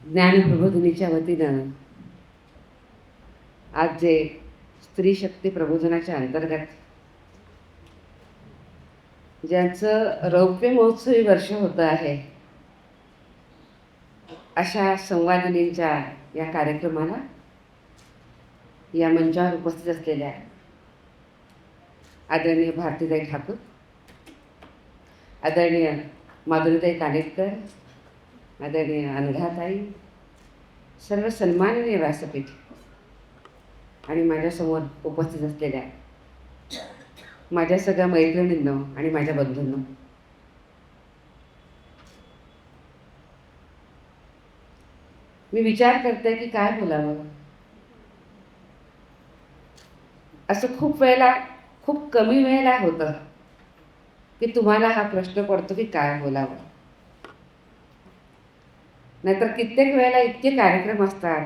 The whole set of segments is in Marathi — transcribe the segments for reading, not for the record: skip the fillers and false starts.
ज्ञानप्रबोधिनीच्या वतीनं आज जे स्त्री शक्ती प्रबोधनाच्या अंतर्गत ज्यांचं रौप्य महोत्सवी वर्ष होतं आहे, अशा संवादिनींच्या या कार्यक्रमाला या मंचावर उपस्थित असलेल्या आदरणीय भारतीताई ठाकूर, आदरणीय माधुरीताई कानेटकर, आदरणीय अनघाताई, सर्व सन्माननीय व्यासपीठ आणि माझ्यासमोर उपस्थित असलेल्या माझ्या सगळ्या मैत्रिणींनो आणि माझ्या बंधूंनो, मी विचार करते की काय बोलावं. असं खूप कमी वेळेला होतं की तुम्हाला हा प्रश्न पडतो की काय बोलावं. नाहीतर कित्येक वेळेला इतके कार्यक्रम असतात,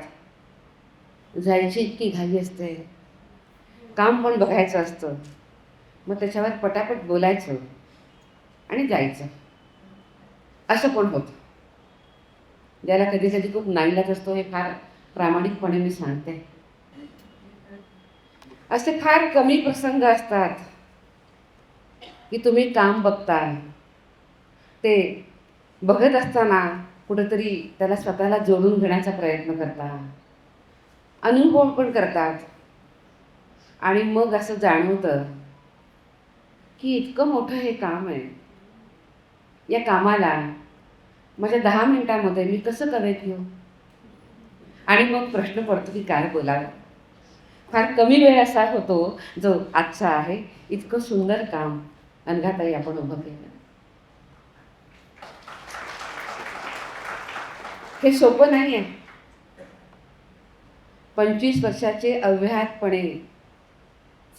जायची इतकी घाई असते, काम पण बघायचं असतं, मग त्याच्यावर पटापट बोलायचं आणि जायचं. असं पण होतं. ज्याला कधी कधी खूप नाईलाज असतो, हे फार प्रामाणिकपणे मी सांगते. असे फार कमी प्रसंग असतात की तुम्ही काम बघता, ते बघत असताना कुठेतरी त्याला स्वतःला जोडून घेण्याचा प्रयत्न करता, अनुभव पण करतात आणि मग असं जाणवतं की इतकं मोठं हे काम आहे, या कामाला माझ्या 10 मिनिटामध्ये मी कसं कवेत घेऊ. आणि मग प्रश्न पडतो की काय बोलावं. फार कमी वेळ असा होतो जो आजचा आहे. इतकं सुंदर काम अनघाताई आपण उभं केलं. हे सोपं नाही आहे. 25 वर्षाचे अव्याहतपणे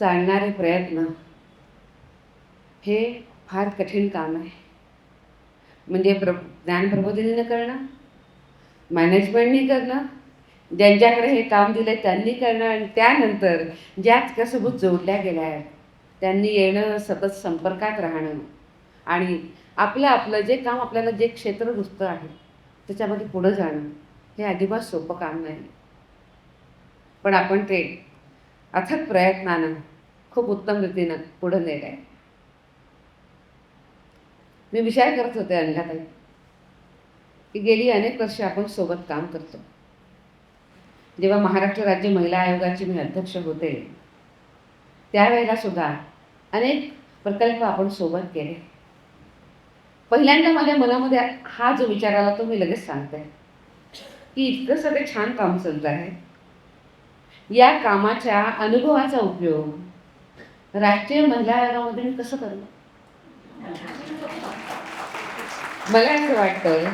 चालणारे प्रयत्न हे फार कठीण काम आहे. म्हणजे ज्ञानप्रबोधिनीनं करणं, मॅनेजमेंटनी करणं, ज्यांच्याकडे हे काम दिले त्यांनी करणं, आणि त्यानंतर ज्या त्यासोबत जोडल्या गेल्या आहेत त्यांनी येणं, सतत संपर्कात राहणं आणि आपलं जे काम, आपल्याला जे क्षेत्र रुजतं आहे त्याच्यामध्ये पुढं जाणं, हे अजिबात सोपं काम नाही. पण आपण ते अथक प्रयत्नानं खूप उत्तम रीतीनं पुढं नेलं आहे. मी विचार करत होते अनघाताई की गेली अनेक वर्षे आपण सोबत काम करतो. जेव्हा महाराष्ट्र राज्य महिला आयोगाची मी अध्यक्ष होते त्यावेळेला सुद्धा अनेक प्रकल्प आपण सोबत केले. पहिल्यांदा माझ्या मनामध्ये हा जो विचार आला तो मी लगेच सांगते की इतकं सगळं छान काम चालतं आहे, या कामाच्या अनुभवाचा उपयोग राष्ट्रीय महिला आयोगामध्ये मी कसं करू. मला असं वाटतं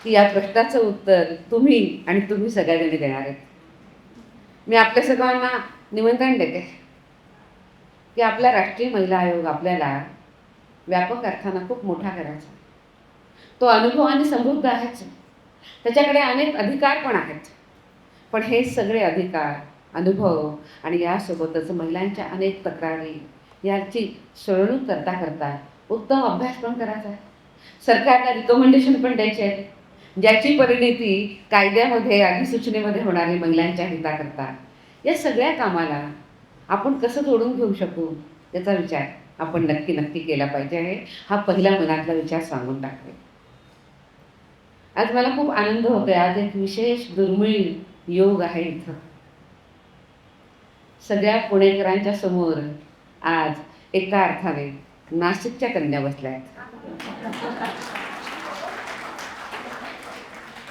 की या प्रश्नाचं उत्तर तुम्ही सगळ्यांनी देणार आहेत. मी आपल्या सगळ्यांना निमंत्रण देते की आपला राष्ट्रीय महिला आयोग आपल्याला व्यापक अर्थानं खूप मोठा करायचा. तो अनुभवाने समृद्ध आहेच, त्याच्याकडे अनेक अधिकार पण आहेत. पण हे सगळे अधिकार, अनुभव आणि यासोबतच महिलांच्या अनेक तक्रारी याची सोडवणूक करता करता उत्तम अभ्यास पण करायचा आहे. सरकारला रिकमेंडेशन पण द्यायचे आहेत, ज्याची परिणती कायद्यामध्ये, अधिसूचनेमध्ये होणारी महिलांच्या हिताकरता. या सगळ्या कामाला आपण कसं जोडून घेऊ शकू याचा विचार आपण नक्की केला पाहिजे आहे. हा पहिला मनातला विचार सांगून टाकते. आज मला खूप आनंद होतोय. आज एक विशेष दुर्मिळ योग आहे. इथं सगळ्या पुणेकरांच्या समोर आज एका अर्थाने नाशिकच्या कन्या बसल्या आहेत.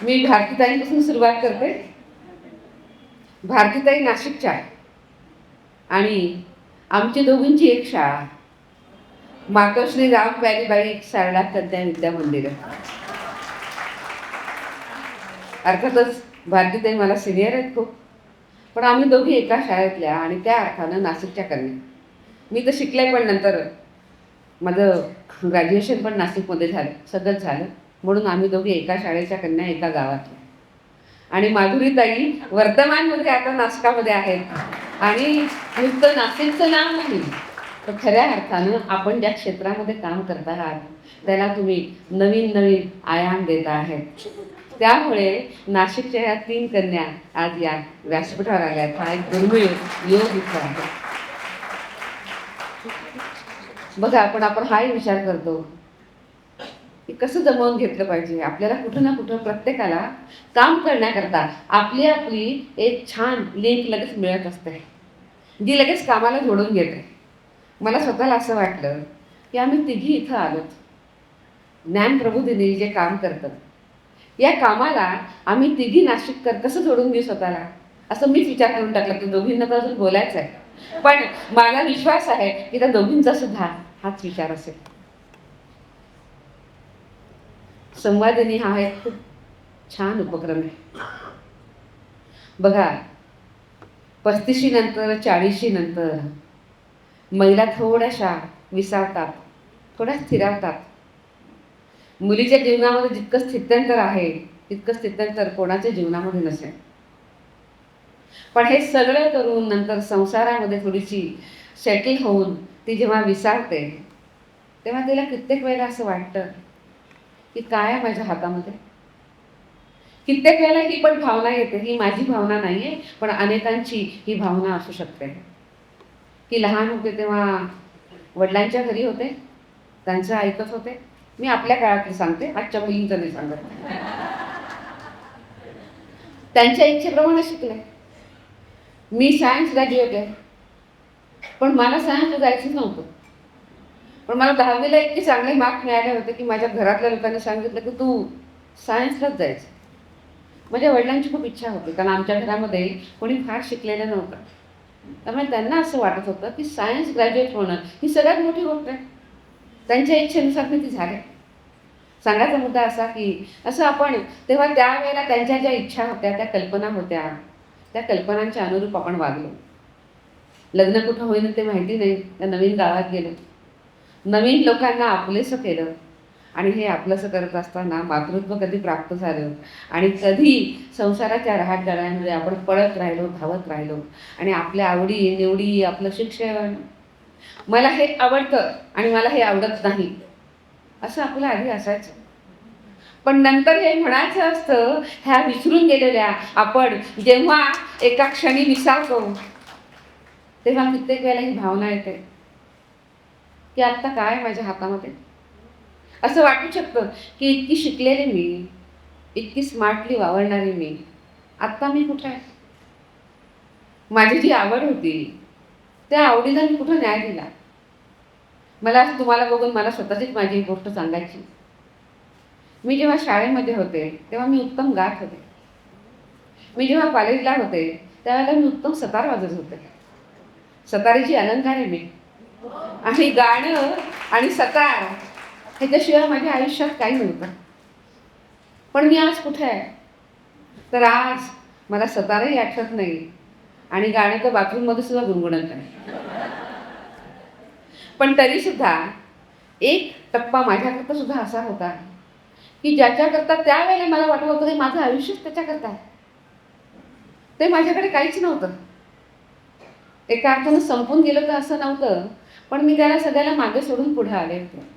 मी भारतीताईंपासून सुरुवात करते. भारतीताई नाशिकच्या आणि आमची दोघींची एक शाळा, मातोश्री राम प्यारीबाई शारदा कन्या विद्या मंदिर. अर्थातच भारतीताई मला सिनियर आहेत खूप, पण आम्ही दोघी एका शाळेतल्या आणि त्या अर्थानं नाशिकच्या कन्या. मी तर शिकले, पण नंतर माझं ग्रॅज्युएशन पण नाशिकमध्ये झालं, सगळंच झालं. म्हणून आम्ही दोघी एका शाळेच्या कन्या, एका गावातल्या. आणि माधुरीताई वर्तमानमध्ये आता नाशकामध्ये आहेत. आणि नुसतं नाशिकचं नाव नाही, तर खऱ्या अर्थानं आपण ज्या क्षेत्रामध्ये काम करत आहात त्याला तुम्ही नवीन आयाम देत आहेत. त्यामुळे नाशिकच्या या 3 कन्या आज या व्यासपीठावर आल्यात. हा एक दुर्मिळ योग इथं आहे. बघा, आपण हाही विचार करतो की कसं जमवून घेतलं पाहिजे. आपल्याला कुठं ना कुठं प्रत्येकाला काम करण्याकरता आपली आपली एक छान लिंक लगेच मिळत असते, जी लगेच कामाला जोडून घेते. मला स्वतःला असं वाटलं की आम्ही तिघी इथं आलोत. ज्ञानप्रबोधिनी जे काम करतं, या कामाला आम्ही तिघी नाशिककर कसं जोडून घेऊ स्वतःला, असं मीच विचार करून टाकला की दोघींना तर अजून बोलायचं आहे. पण मला विश्वास आहे की त्या दोघींचा सुद्धा हाच विचार असेल. संवादिनी हा एक खूप छान उपक्रम आहे. बघा, 35 नंतर 40 नंतर महिला थोड्याशा विसावतात, थोड्या स्थिरावतात. मुलीच्या जीवनामध्ये जितकं स्थित्यंतर आहे तितकं स्थित्यंतर कोणाच्या जीवनामध्ये नसेल. पण हे सगळं करून नंतर संसारामध्ये थोडीशी सेटल होऊन ती जेव्हा विसावते तेव्हा तिला कित्येक वेळेला असं वाटतं की काय आहे माझ्या हातामध्ये. कित्येक वेळेला ही पण भावना येते, ही माझी भावना नाहीये पण अनेकांची ही भावना असू शकते की लहान होते तेव्हा वडिलांच्या घरी होते, त्यांचं ऐकत होते. मी आपल्या काळातली सांगते, आजच्या मुलींचं नाही सांगत. त्यांच्या इच्छेप्रमाणे शिकले. मी सायन्स ग्रॅज्युएट आहे, पण मला सायन्सला जायचंच नव्हतं. पण मला 10वीला इतके चांगले मार्क मिळाले होते की माझ्या घरातल्या लोकांनी सांगितलं की तू सायन्सलाच जायचं. माझ्या वडिलांची खूप इच्छा होती, कारण आमच्या घरामध्ये कोणी फार शिकलेलं नव्हतं. त्यामुळे त्यांना असं वाटत होतं की सायन्स ग्रॅज्युएट होणं ही सगळ्यात मोठी गोष्ट आहे. त्यांच्या इच्छेनुसार मी ती झाले. सांगायचा मुद्दा असा की असं आपण तेव्हा त्यावेळेला त्यांच्या ज्या इच्छा होत्या, त्या कल्पना होत्या, त्या कल्पनांच्या अनुरूप आपण वागलो. लग्न कुठं होईन ते माहिती नाही, त्या नवीन गावात गेलो, नवीन लोकांना आपलेसं केलं. आणि हे आपलंसं करत असताना मातृत्व कधी प्राप्त झालं आणि कधी संसाराच्या रहाटगळ्यांमध्ये आपण पळत राहिलो, धावत राहिलो आणि आपल्या आवडी निवडी, आपलं शिक्षण, मला हे आवडतं आणि मला हे आवडत नाही, असं आपलं आधी असायचं. पण नंतर हे म्हणायचं असतं, ह्या विसरून गेलेल्या आपण जेव्हा एका क्षणी विसावतो तेव्हा कित्येक वेळेला ही भावना येते की आत्ता काय माझ्या हातामध्ये. असं वाटू शकतं की इतकी शिकलेली मी, इतकी स्मार्टली वावरणारी मी, आत्ता मी कुठे आहे. माझी जी आवड होती त्या आवडीला मी कुठं न्याय दिला. मला तुम्हाला बघून मला स्वतःचीच माझी एक गोष्ट सांगायची. मी जेव्हा शाळेमध्ये होते तेव्हा मी उत्तम गात होते. मी जेव्हा कॉलेजला होते त्यावेळेला मी उत्तम सतार वाजत होते. सतारीची अलंकार आहे मी. आणि गाणं आणि सतार ह्याच्याशिवाय माझ्या आयुष्यात काही नव्हतं. पण मी आज कुठे आहे, तर आज मला सतारही आठवत नाही आणि गाणं तर बाथरूममध्ये सुद्धा गुणगुणत नाही. पण तरीसुद्धा एक टप्पा माझ्याकरता सुद्धा असा होता की ज्याच्याकरता त्यावेळेला मला वाटत होतं की माझं आयुष्यच त्याच्याकरता आहे. ते माझ्याकडे काहीच नव्हतं. एका अर्थानं संपून गेलं तर असं नव्हतं, पण मी त्याला सगळ्याला मागे सोडून पुढे आले होते.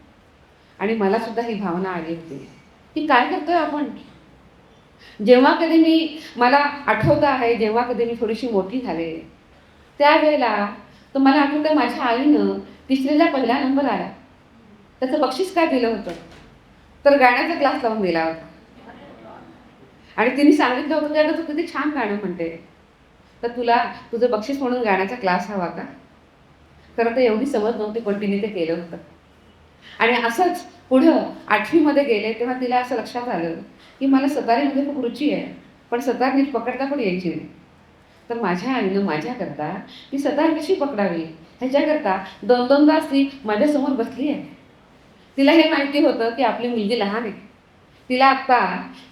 आणि मला सुद्धा ही भावना आली होती की काय करतोय आपण. जेव्हा कधी मला आठवतं आहे, जेव्हा कधी मी थोडीशी मोठी झाले त्यावेळेला तर मला आठवतं माझ्या आईनं 3रीला पहिला नंबर आला. त्याचं बक्षीस काय दिलं होतं, तर गाण्याचा क्लास लावून दिला होता. आणि तिने सांगितलं होतं की अगं तू किती छान गाणं म्हणते, तर तुला तुझं बक्षीस म्हणून गाण्याचा क्लास हवा का. खरं तर एवढी समज नव्हती पण तिने ते केलं होतं. आणि असंच पुढं 8वीमध्ये गेले तेव्हा तिला असं लक्षात आलं की मला सतारीमध्ये खूप रुची आहे, पण सतार नीट पकडता पण यायची नाही. तर माझ्या आईनं माझ्याकरता ती सतार कशी पकडावी ह्याच्याकरता 2-2दा ती माझ्यासमोर बसली आहे. तिला हे माहिती होतं की आपली मुलगी लहान आहे, तिला आत्ता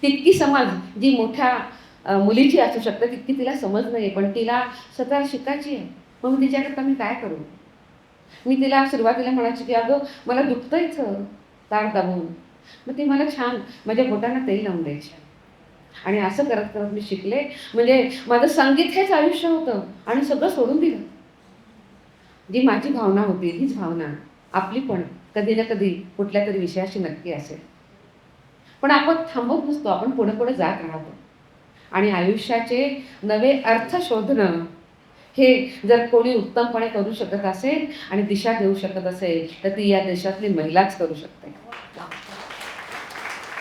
तितकी समज जी मोठ्या मुलीची असू शकते तितकी तिला समज नाही, पण तिला सतार शिकायची आहे. मग तिच्याकरता मी काय करू. मी तिला सुरुवातीला म्हणायची की अगं मला दुखतं इथं तार दाबून. मग ती मला छान माझ्या बोटांना तेल लावून द्यायची. आणि असं करत करत मी शिकले. म्हणजे माझं संगीत हेच आयुष्य होतं आणि सगळं सोडून दिलं. जी माझी भावना होती हीच भावना आपली पण कधी ना कधी कुठल्या तरी विषयाशी नक्की असेल. पण पण आपण थांबत नसतो, आपण पुढे पुढे जात राहतो. आणि आयुष्याचे नवे अर्थ शोधणं हे जर कोणी उत्तमपणे करू शकत असेल आणि दिशा देऊ शकत असेल तर ती या देशातली महिलाच करू शकते.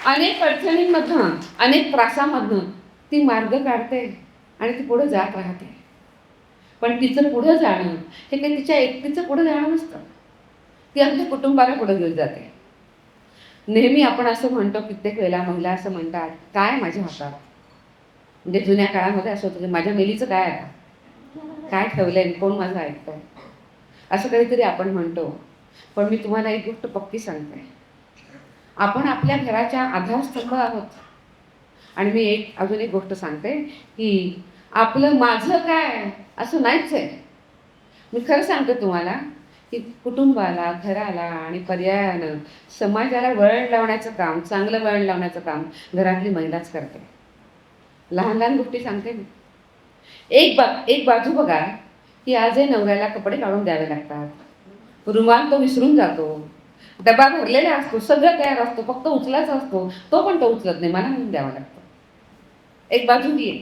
अनेक अडचणींमधनं, अनेक त्रासामधनं ती मार्ग काढते आणि ती पुढे जात राहते. पण तिचं पुढं जाणं हे काही तिच्या एकटीचं पुढे जाणं नसतं. ती आमच्या कुटुंबाला पुढे घेऊन जाते. नेहमी आपण असं म्हणतो, कित्येक वेळेला महिला असं म्हणतात, काय माझ्या हातात. म्हणजे जुन्या काळामध्ये असं होतं की माझ्या मेलीचं काय आता, काय ठेवलंय, कोण माझं ऐकतंय, असं कधीतरी आपण म्हणतो. पण मी तुम्हाला एक गोष्ट पक्की सांगते, आपण आपल्या घराच्या आधारस्तंभ आहोत. आणि मी अजून एक गोष्ट सांगते की आपलं माझं काय असं नाहीच आहे. मी खरं सांगते तुम्हाला की कुटुंबाला, घराला आणि पर्यायानं समाजाला वळण लावण्याचं काम, चांगलं वळण लावण्याचं काम घरातली महिलाच करते. लहान लहान गोष्टी सांगते मी. एक बाजू बघा की आजही नवऱ्याला कपडे काढून द्यावे लागतात. रुमाल तो विसरून जातो, डबा भरलेला असतो, सगळं तयार असतो, फक्त उचलायचा असतो, तो पण तो उचलत नाही, मला म्हणून द्यावा लागतो. एक बाजू ही आहे.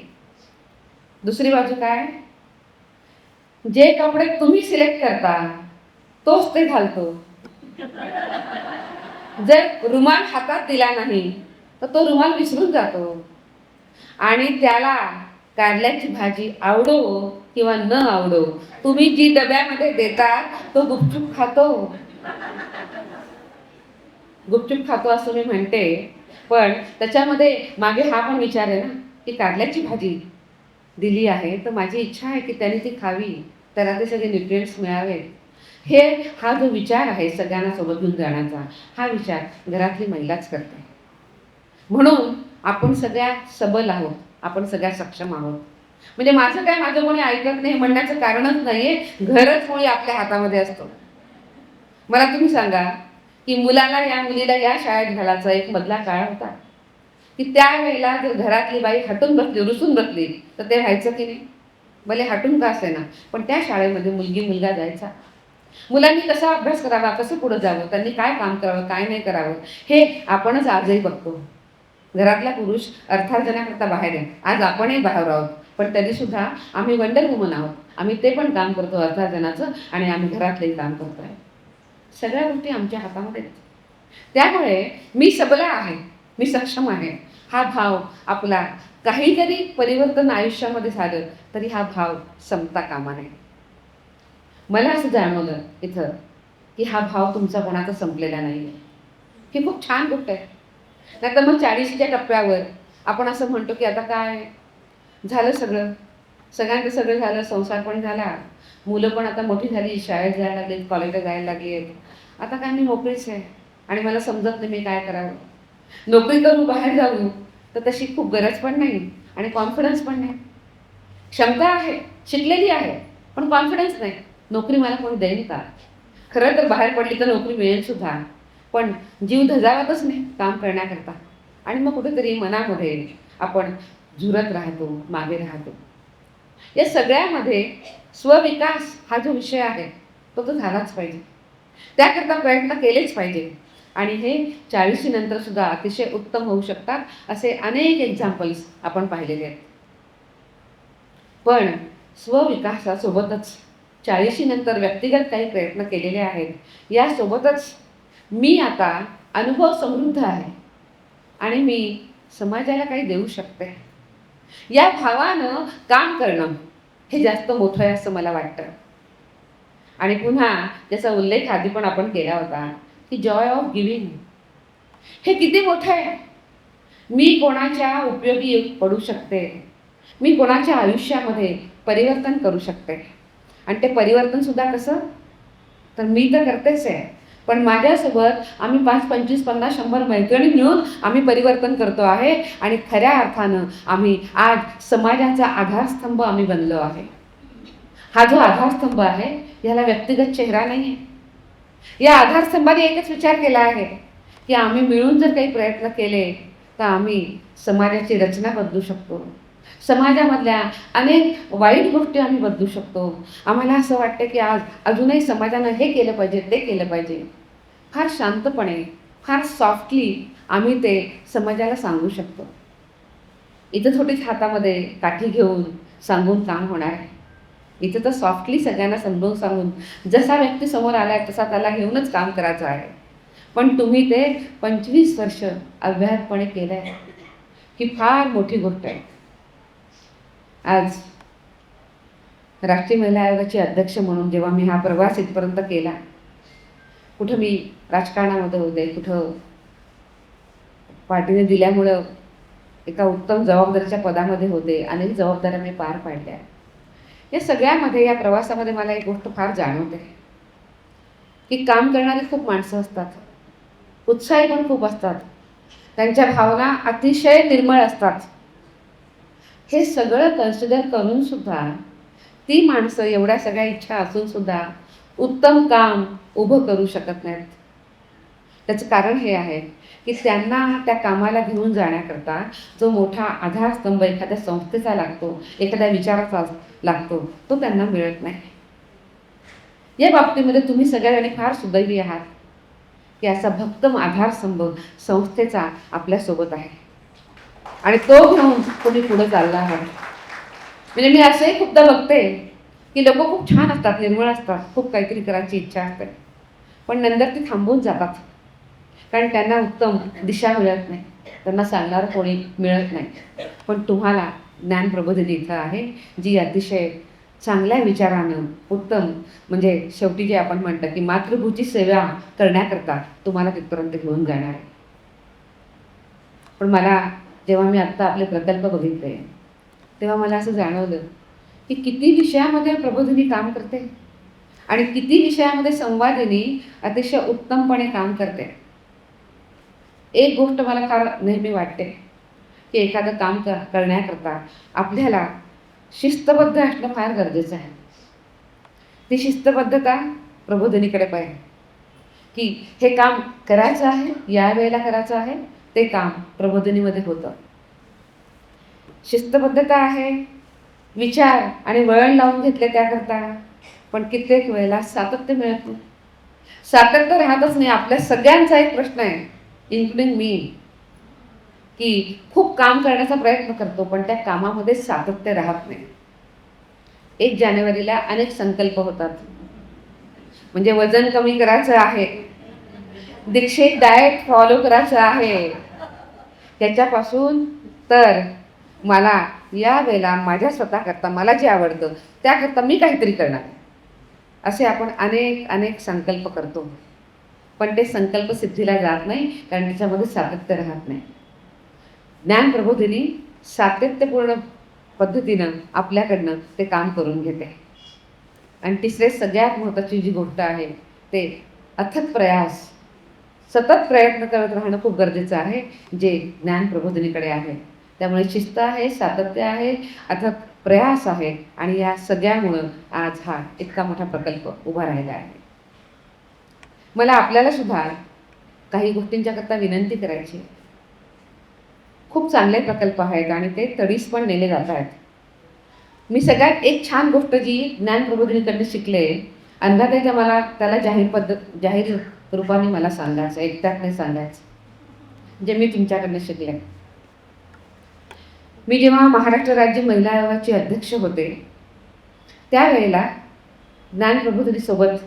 दुसरी बाजू काय, जे कपडे तुम्ही सिलेक्ट करता तोच ते घालतो. जर रुमाल हातात दिला नाही तर तो रुमाल विसरून जातो आणि त्याला कारल्याची भाजी आवडो किंवा न आवडो, तुम्ही जी डब्यामध्ये देता तो गुपचूप खातो. गुपचूप खातो असं मी म्हणते, पण त्याच्यामध्ये मागे हा पण विचार आहे ना की कारल्याची भाजी दिली आहे तर माझी इच्छा आहे की त्याने ती खावी, त्याला ते सगळे न्यूट्रिएंट्स मिळावेत. हा जो विचार आहे सगळ्यांना सोबत घेऊन जाण्याचा, हा विचार घरातली महिलाच करते. म्हणून आपण सगळ्या सबल आहोत, आपण सगळ्या सक्षम आहोत. म्हणजे माझं काय, माझं कोणी ऐकत नाही म्हणण्याचं कारणच नाहीये. घरच कोणी आपल्या हातामध्ये असतं. मला तुम्ही सांगा की मुलीला या शाळेत घालायचा एक मधला काळ होता की त्यावेळेला जर घरातली बाई हटून बसली, रुसून बसली तर ते व्हायचं की नाही. भले हटून का असेना, पण त्या शाळेमध्ये मुलगा जायचा. मुलांनी कसा अभ्यास करावा, कसं पुढे जावं, त्यांनी काय काम करावं, काय नाही करावं, हे आपणच आजही बघतो. घरातला पुरुष अर्थार्जनाकरता बाहेर आहे, आज आपणही बाहेर आहोत, पण तरीसुद्धा आम्ही वंडर वुमन आहोत. आम्ही ते पण काम करतो अर्थार्जनाचं आणि आम्ही घरातलंही काम करतोय. सगळ्या गोष्टी आमच्या हातामध्ये आहेत. त्यामुळे मी सबला आहे, मी सक्षम आहे, हा भाव आपला काहीतरी परिवर्तन आयुष्यामध्ये झालं तरी हा भाव संपता कामा नये. मला असं जाणवलं इथं की हा भाव तुमचा कोणाचा संपलेला नाही आहे. ही खूप छान गोष्ट आहे. नाही तर मग 40च्या टप्प्यावर आपण असं म्हणतो की आता काय झालं, सगळ्यांचं सगळं झालं, संसार पण झाला, मुलं पण आता मोठी झाली, शाळेत जायला लागली, कॉलेजला जायला लागली आहेत, आता काय मी मोकळीच आहे आणि मला समजत नाही मी काय करावं. नोकरी करू, बाहेर जाऊ तर तशी खूप गरज पण नाही आणि कॉन्फिडन्स पण नाही. क्षमता आहे, शिकलेली आहे, पण कॉन्फिडन्स नाही. नोकरी मला कोणी देईल का. खरं तर बाहेर पडली तर नोकरी मिळेल सुद्धा, पण जीव धजावतच नाही काम करण्याकरता. आणि मग कुठेतरी मनामध्ये आपण झुरत राहतो, मागे राहतो. या सगळ्यामध्ये स्वविकास हा जो विषय आहे तो झालाच पाहिजे, त्याकरता प्रयत्न केलेच पाहिजे. आणि हे 40 नंतर सुद्धा अतिशय उत्तम होऊ शकतात असे अनेक एक्झाम्पल्स आपण पाहिलेले आहेत. पण स्वविकासासोबतच 40 नंतर व्यक्तिगत काही प्रयत्न केलेले आहेत. यासोबतच मी आता अनुभव समृद्ध आहे आणि मी समाजाला काही देऊ शकते, या भावानं काम करणं हे जास्त मोठं आहे असं मला वाटतं. आणि पुन्हा त्याचा उल्लेख आधी पण आपण केला होता की जॉय ऑफ गिव्हिंग हे किती मोठं आहे. मी कोणाच्या उपयोगी पडू शकते, मी कोणाच्या आयुष्यामध्ये परिवर्तन करू शकते. आणि ते परिवर्तन सुद्धा कसं, तर मी तर करतेच आहे, पण माझ्यासोबत आम्ही 5, 25, 50, 100 मैत्रिणी मिळून आम्ही परिवर्तन करतो आहे. आणि खऱ्या अर्थानं आम्ही आज समाजाचा आधारस्तंभ आम्ही बनलो आहे. हा जो आधारस्तंभ आहे याला व्यक्तिगत चेहरा नाही आहे. या आधारस्तंभाने एकच विचार केला आहे की आम्ही मिळून जर काही प्रयत्न केले तर आम्ही समाजाची रचना बदलू शकतो, समाजामधल्या अनेक वाईट गोष्टी आम्ही बदलू शकतो. आम्हाला असं वाटतं की आज अजूनही समाजानं हे केलं पाहिजे, ते केलं पाहिजे. फार शांतपणे फार सॉफ्टली आम्ही ते समाजाला सांगू शकतो. इथं थोडीच हातामध्ये काठी घेऊन सांगून काम होणार आहे. इथं तर सॉफ्टली सगळ्यांना समजावून सांगून जसा व्यक्ती समोर आलाय तसा त्याला घेऊनच काम करायचं आहे. पण तुम्ही ते 25 वर्ष अव्याहतपणे केलं आहे, ही फार मोठी गोष्ट आहे. आज राष्ट्रीय महिला आयोगाची अध्यक्ष म्हणून जेव्हा मी हा प्रवास इथपर्यंत केला, कुठं मी राजकारणामध्ये होते, कुठं पार्टीने दिल्यामुळं एका उत्तम जबाबदारीच्या पदामध्ये होते, अनेक जबाबदाऱ्या मी पार पाडल्या. या सगळ्यामध्ये, या प्रवासामध्ये मला एक गोष्ट फार जाणवते की काम करणारी खूप माणसं असतात, उत्साही पण खूप असतात, त्यांच्या भावना अतिशय निर्मळ असतात. हे सगळं कन्सिडर करून सुद्धा ती माणसं एवढ्या सगळ्या इच्छा असून सुद्धा उत्तम काम उभं करू शकत नाहीत. त्याचं कारण हे आहे की त्यांना त्या कामाला घेऊन जाण्याकरता जो मोठा आधारस्तंभ एखाद्या संस्थेचा लागतो, एखाद्या विचाराचा लागतो, तो त्यांना मिळत नाही. या बाबतीमध्ये तुम्ही सगळ्यांनी फार सुदैवी आहात की असा भक्कम आधारस्तंभ संस्थेचा आपल्यासोबत आहे आणि तो घेऊन तुम्ही पुढे चालला आहात. म्हणजे मी असंही खूपदा बघते की लोक खूप छान असतात, निर्मळ असतात, खूप काहीतरी करायची इच्छा असते, पण नंतर ते थांबून जातात कारण त्यांना उत्तम दिशा मिळत नाही, त्यांना सांगणारं कोणी मिळत नाही. पण तुम्हाला ज्ञान प्रबोधिनी इथं आहे, जी अतिशय चांगल्या विचारानं उत्तम, म्हणजे शेवटी जे आपण म्हणतो की मातृभूची सेवा करण्याकरता तुम्हाला तिथपर्यंत घेऊन जाणार आहे. पण मला जेव्हा मी आत्ता आपले प्रकल्प बघितले तेव्हा मला असं जाणवलं की किती विषयामध्ये प्रबोधिनी काम करते आणि किती विषयामध्ये संवादिनी अतिशय उत्तमपणे काम करते. एक गोष्ट मला फार नेहमी वाटते की एखादं काम करण्याकरता आपल्याला शिस्तबद्ध असणं फार गरजेचं आहे. ती शिस्तबद्धता प्रबोधिनीकडे पाहिजे की हे काम करायचं आहे, या वेळेला करायचं आहे, ते काम प्रबोधिनीमध्ये होतं. शिस्तबद्धता आहे, विचार आणि वळण लावून घेतले त्याकरता, पण कित्येक वेळेला सातत्य मिळत नाही. सातत्य राहतच नाही. आपल्या सगळ्यांचा एक प्रश्न आहे, इन्क्लुडिंग मी, की खूप काम करण्याचा प्रयत्न करतो पण त्या कामामध्ये सातत्य राहत नाही. 1 जानेवारीला अनेक संकल्प होतात, म्हणजे वजन कमी करायचं आहे, दीक्षित डाएट फॉलो करायचं आहे, त्याच्यापासून तर मला या वेळेला माझ्या स्वतःकरता मला जे आवडतं त्याकरता मी काहीतरी करणार, असे आपण अनेक संकल्प करतो. पण ते संकल्प सिद्धीला जात नाही कारण त्याच्यामध्ये सातत्य राहत नाही. ज्ञान प्रबोधिनी सातत्यपूर्ण पद्धतीनं आपल्याकडनं ते काम करून घेते. आणि तिसरे सगळ्यात महत्त्वाची जी गोष्ट आहे ते अथक प्रयास, सतत प्रयत्न करत राहणं खूप गरजेचं आहे, जे ज्ञान प्रबोधिनीकडे आहे. त्यामुळे शिस्त आहे, सातत्य आहे, अथक प्रयास आहे आणि या सगळ्यामुळं आज हा इतका मोठा प्रकल्प उभा राहिला आहे. मला आपल्याला सुद्धा काही गोष्टींच्याकरता विनंती करायची. खूप चांगले प्रकल्प आहेत आणि ते तडीस पण नेले जात आहेत. मी सगळ्यात एक छान गोष्ट जी ज्ञान प्रबोधिनीकडनं शिकले, अंधाते मला त्याला जाहीर रूपाने मला सांगायचं, एकट्यात नाही सांगायचं, जे मी तुमच्याकडनं शिकले. मी जेव्हा महाराष्ट्र राज्य महिला आयोगाचे अध्यक्ष होते त्यावेळेला ज्ञान प्रबोधिनीसोबत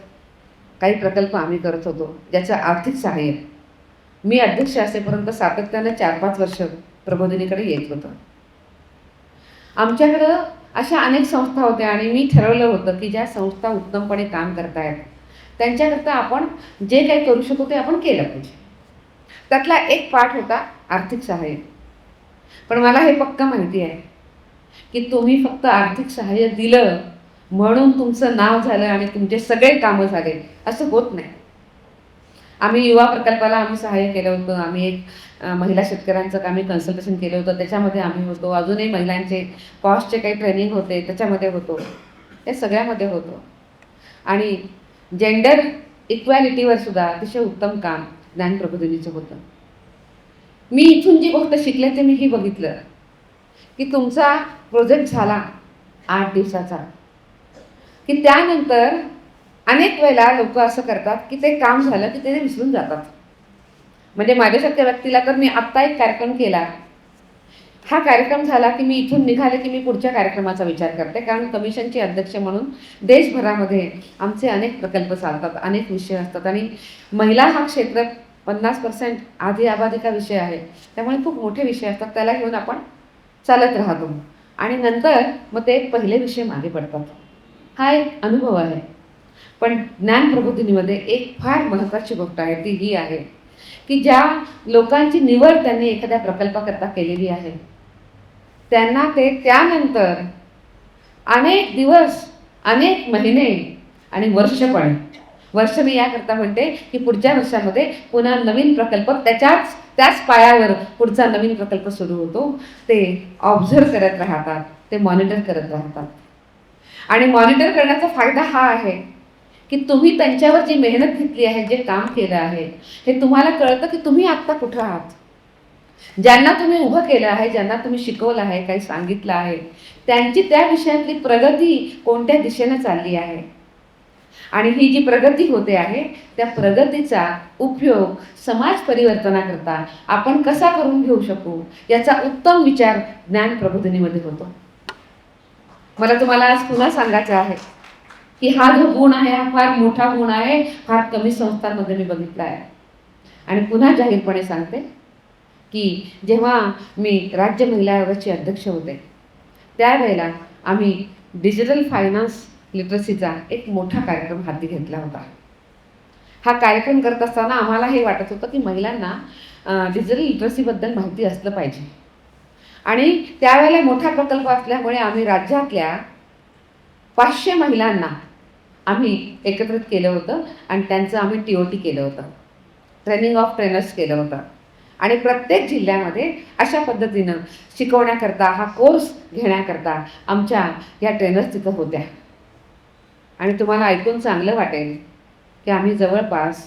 काही प्रकल्प आम्ही करत होतो, ज्याचं आर्थिक सहाय्य मी अध्यक्ष असेपर्यंत सातत्यानं 4-5 वर्ष प्रबोधिनीकडे येत होतं. आमच्याकडं अशा अनेक संस्था होत्या आणि मी ठरवलं होतं की ज्या संस्था उत्तमपणे काम करत आहेत त्यांच्याकरता आपण जे काही करू शकतो ते आपण केलं पाहिजे. त्यातला एक पाठ होता आर्थिक सहाय्य. पण मला हे पक्का माहिती आहे की तुम्ही फक्त आर्थिक सहाय्य दिलं म्हणून तुमचं नाव झालं आणि तुमचे सगळे कामं झाले असं होत नाही. आम्ही युवा प्रकल्पाला आम्ही सहाय्य केलं होतं. आम्ही एक महिला शेतकऱ्यांचं आम्ही कन्सल्टेशन केलं होतं, त्याच्यामध्ये आम्ही होतो. अजूनही महिलांचे कॉस्टचे काही ट्रेनिंग होते त्याच्यामध्ये होतो. हे सगळ्यामध्ये होतो. आणि जेंडर इक्वॅलिटीवर सुद्धा अतिशय उत्तम काम ज्ञान प्रबोधिनीचं होतं. मी इथून जी गोष्ट शिकले ते मी ही बघितलं की तुमचा प्रोजेक्ट झाला 8 दिवसाचा की त्यानंतर अनेक वेळेला लोक असं करतात की ते काम झालं की ते विसरून जातात. म्हणजे माझ्यासारख्या व्यक्तीला तर मी आत्ता एक कार्यक्रम केला, हा कार्यक्रम झाला की मी इथून निघाले की मी पुढच्या कार्यक्रमाचा विचार करते, कारण कमिशनची अध्यक्ष म्हणून देशभरामध्ये आमचे अनेक प्रकल्प चालतात, अनेक विषय असतात आणि महिला हा क्षेत्र 50% आधी आबादी का विषय आहे, त्यामुळे खूप मोठे विषय असतात, त्याला घेऊन आपण चालत राहतो आणि नंतर मग ते पहिले विषय मागे पडतात. हा एक अनुभव आहे. पण ज्ञान प्रबोधिनीमध्ये एक फार महत्त्वाची गोष्ट आहे, ती ही आहे की ज्या लोकांची निवड त्यांनी एखाद्या प्रकल्पाकरता केलेली आहे, त्यांना ते त्यानंतर अनेक दिवस, अनेक महिने आणि वर्ष मी याकरता म्हणते की पुढच्या वर्षामध्ये पुन्हा नवीन प्रकल्प त्याच पायावर पुढचा नवीन प्रकल्प सुरू होतो. ते ऑब्झर्व करत राहतात, ते मॉनिटर करत राहतात. आणि मॉनिटर करण्याचा फायदा हा आहे की तुम्ही त्यांच्यावर जी मेहनत घेतली आहे, जे काम केलं आहे, हे तुम्हाला कळतं की तुम्ही आत्ता कुठं आहात. ज्यांना तुम्ही उभं केलं आहे, ज्यांना तुम्ही शिकवलं आहे, काही सांगितलं आहे, त्यांची त्या विषयातली प्रगती कोणत्या दिशेनं चालली आहे आणि ही जी प्रगती होते आहे, त्या प्रगतीचा उपयोग समाज परिवर्तनाकरता आपण कसा करून घेऊ शकू, याचा उत्तम विचार ज्ञान प्रबोधिनीमध्ये होतो. मला तुम्हाला आज पुन्हा सांगायचं आहे की हा जो गुण आहे, हा फार मोठा गुण आहे, फार कमी संस्थांमध्ये मी बघितला आहे. आणि पुन्हा जाहीरपणे सांगते की जेव्हा मी राज्य महिला आयोगाचे अध्यक्ष होते, त्यावेळेला आम्ही डिजिटल फायनान्स लिटरसीचा एक मोठा कार्यक्रम हाती घेतला होता. हा कार्यक्रम करत असताना आम्हाला हे वाटत होतं की महिलांना डिजिटल लिटरसीबद्दल माहिती असलं पाहिजे आणि त्यावेळेला मोठा प्रकल्प असल्यामुळे आम्ही राज्यातल्या 500 महिलांना आम्ही एकत्रित केलं होतं आणि त्यांचं आम्ही TOT केलं होतं, ट्रेनिंग ऑफ ट्रेनर्स केलं होतं आणि प्रत्येक जिल्ह्यामध्ये अशा पद्धतीनं शिकवण्याकरता, हा कोर्स घेण्याकरता आमच्या या ट्रेनर्स तिथं होत्या. आणि तुम्हाला ऐकून चांगलं वाटेल की आम्ही जवळपास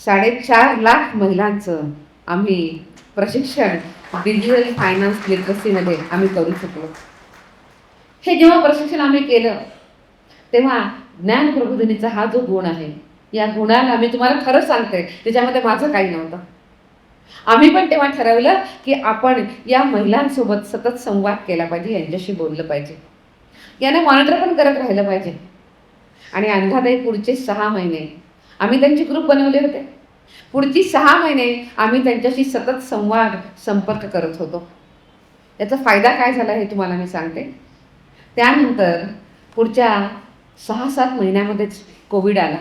4.5 लाख महिलांचं आम्ही प्रशिक्षण डिजिटल फायनान्स लिटरसीमध्ये आम्ही करू शकलो. हे जेव्हा प्रशिक्षण आम्ही केलं तेव्हा ज्ञान प्रबोधिनीचा हा जो गुण आहे, या गुणाला मी तुम्हाला खरं सांगते, त्याच्यामध्ये माझं काही नव्हतं. आम्ही पण तेव्हा ठरवलं की आपण या महिलांसोबत सतत संवाद केला पाहिजे, यांच्याशी बोललं पाहिजे, यांना मॉनिटर पण करत राहिलं पाहिजे. आणि अंधाताई पुढचे 6 महिने आम्ही त्यांचे ग्रुप बनवले होते. पुढची 6 महिने आम्ही त्यांच्याशी सतत संवाद, संपर्क करत होतो. याचा फायदा काय झाला हे तुम्हाला मी सांगते. त्यानंतर पुढच्या 6-7 महिन्यामध्येच कोविड आला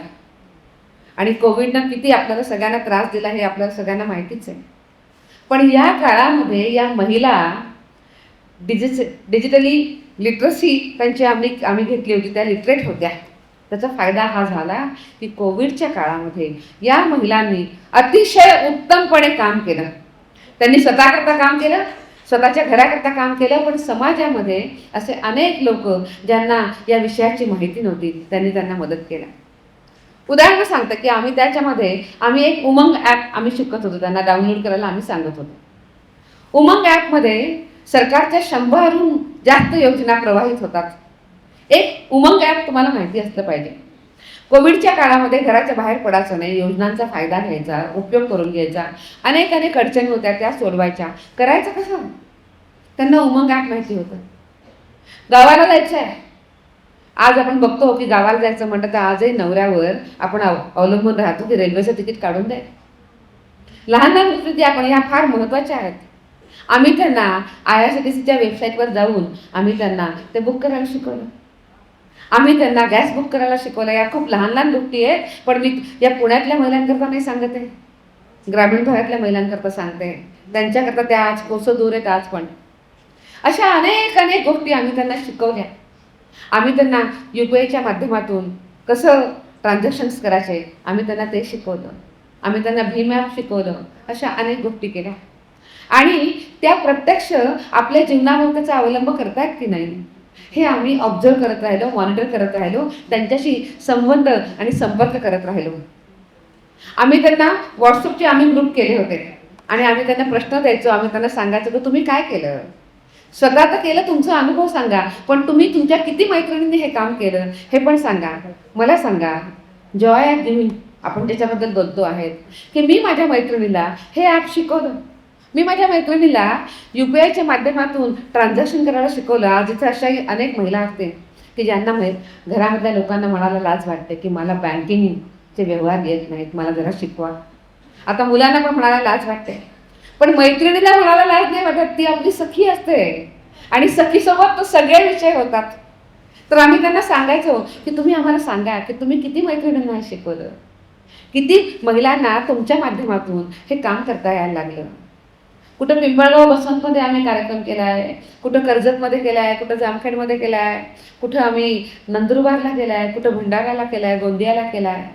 आणि कोविडनं किती आपल्याला सगळ्यांना त्रास दिला हे आपल्याला सगळ्यांना माहितीच आहे. पण या काळामध्ये या महिला डिजिटली लिटरसी त्यांची आम्ही घेतली होती, त्या लिटरेट होत्या. त्याचा फायदा हा झाला की कोविडच्या काळामध्ये या महिलांनी अतिशय उत्तमपणे काम केलं. त्यांनी स्वतःकरता काम केलं, स्वतःच्या घराकरता काम केलं, पण समाजामध्ये असे अनेक लोक ज्यांना या विषयाची माहिती नव्हती, त्यांना मदत केला. उदाहरण सांगतं की आम्ही एक उमंग ॲप आम्ही शिकत होतो, त्यांना डाउनलोड करायला आम्ही सांगत होतो. उमंग ॲपमध्ये सरकारच्या 100हून जास्त योजना प्रवाहित होतात. एक उमंग ॲप तुम्हाला माहिती असलं पाहिजे. कोविडच्या काळामध्ये घराच्या बाहेर पडायचं नाही, योजनांचा फायदा घ्यायचा, उपयोग करून घ्यायचा, अनेक अडचणी होत्या, त्या सोडवायच्या. करायचं कसं? त्यांना उमंग ॲप माहिती होतं. गावाला जायचं आहे, आज आपण बघतो की गावाला जायचं म्हटलं तर आजही नवऱ्यावर आपण अवलंबून राहतो की रेल्वेचं तिकीट काढून दे. लहान लहान गोष्टी आपण ह्या फार महत्त्वाच्या आहेत. आम्ही त्यांना IRCTCच्या वेबसाईटवर जाऊन आम्ही त्यांना ते बुक करायला शिकवलं. आम्ही त्यांना गॅस बुक करायला शिकवलं. या खूप लहान लहान गोष्टी आहेत, पण मी या पुण्यातल्या महिलांकरता नाही सांगत आहे, ग्रामीण भागातल्या महिलांकरता सांगते. त्यांच्याकरता त्या आज कोसं दूर आहेत आज पण. अशा अनेक गोष्टी आम्ही त्यांना शिकवल्या. आम्ही त्यांना UPIच्या माध्यमातून कसं ट्रान्झॅक्शन्स करायचे आम्ही त्यांना ते शिकवलं. आम्ही त्यांना भीम ॲप शिकवलं. अशा अनेक गोष्टी केल्या आणि त्या प्रत्यक्ष आपल्या जीवनावर त्याचा अवलंब करतायत की नाही हे आम्ही ऑब्झर्व करत राहिलो, मॉनिटर करत राहिलो, त्यांच्याशी संबंध आणि संपर्क करत राहिलो. आम्ही त्यांना व्हॉट्सअपचे आम्ही ग्रुप केले होते आणि आम्ही त्यांना प्रश्न द्यायचो. आम्ही त्यांना सांगायचो की तुम्ही काय केलं, स्वतः तर केलं, तुमचा अनुभव सांगा, पण तुम्ही तुमच्या किती मैत्रिणींनी हे काम केलं हे पण सांगा, मला सांगा. जॉय ॲट गिव्हिंग आपण ज्याच्याबद्दल बोलतो आहेत, की मी माझ्या मैत्रिणीला हे ॲप शिकवलं, मी माझ्या मैत्रिणीला UPIच्या माध्यमातून ट्रान्झॅक्शन करायला शिकवलं. आज इथे अशाही अनेक महिला असतील की ज्यांना घरामधल्या लोकांना म्हणायला लाज वाटते की मला बँकिंगचे व्यवहार येत नाहीत, मला जरा शिकवा. आता मुलांना पण म्हणायला लाज वाटते, पण मैत्रिणीला म्हणायला लाज नाही वाटत, ती आपली सखी असते आणि सखीसोबत तो सगळे विषय होतात. तर आम्ही त्यांना सांगायचो की तुम्ही आम्हाला सांगा की तुम्ही किती मैत्रिणींना शिकवलं, किती महिलांना तुमच्या माध्यमातून हे काम करता यायला लागलं. कुठं पिंपळगाव बसवंतमध्ये आम्ही कार्यक्रम केला आहे, कुठं कर्जतमध्ये केला आहे, कुठं जामखेडमध्ये केला आहे, कुठं आम्ही नंदुरबारला केला आहे, कुठं भंडाऱ्याला केला आहे, गोंदियाला केला आहे.